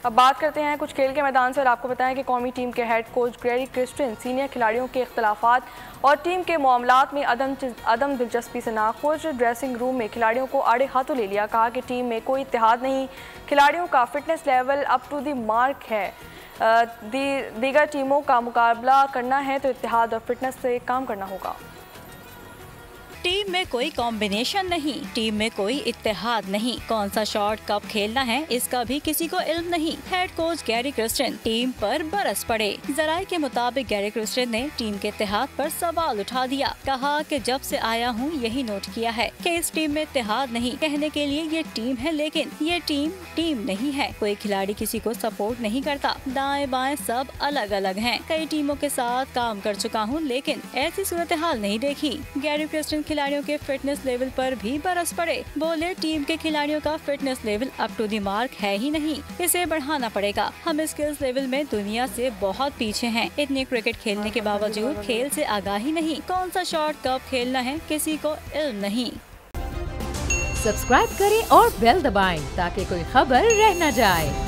अब बात करते हैं कुछ खेल के मैदान से और आपको बताएं कि कौमी टीम के हेड कोच ग्रेरी क्रिस्टियन सीनियर खिलाड़ियों के इख्तलाफात और टीम के मामलात में अदम दिलचस्पी से नाखुश। ड्रेसिंग रूम में खिलाड़ियों को आड़े हाथों ले लिया, कहा कि टीम में कोई इत्तेहाद नहीं, खिलाड़ियों का fitness level up to the mark है। दीगर टीमों का मुकाबला करना है तो इत्तेहाद और फिटनेस से काम करना होगा। टीम में कोई कॉम्बिनेशन नहीं, टीम में कोई इत्तेहाद नहीं, कौन सा शॉट कब खेलना है इसका भी किसी को इल्म नहीं। Head coach Gary Christian team पर बरस पड़े। जराये के मुताबिक गैरी क्रिस्टियन ने टीम के इत्तेहाद पर सवाल उठा दिया। कहा कि जब से आया हूँ यही नोट किया है कि इस टीम में इत्तेहाद नहीं। कहने के लिए ये टीम है लेकिन ये टीम नहीं है। कोई खिलाड़ी किसी को सपोर्ट नहीं करता, दाएं बाएं सब अलग अलग हैं। कई टीमों के साथ काम कर चुका हूँ लेकिन ऐसी सूरत हाल नहीं देखी। गैरी क्रिस्टियन खिलाड़ियों के फिटनेस लेवल पर भी बरस पड़े। बोले टीम के खिलाड़ियों का fitness level up to the mark है ही नहीं, इसे बढ़ाना पड़ेगा। हम स्किल्स लेवल में दुनिया से बहुत पीछे हैं। इतनी क्रिकेट खेलने के बावजूद खेल से आगाही नहीं, कौन सा शॉट कब खेलना है किसी को इल्म नहीं। सब्सक्राइब करें और बेल दबाएं ताकि कोई खबर रह न जाए।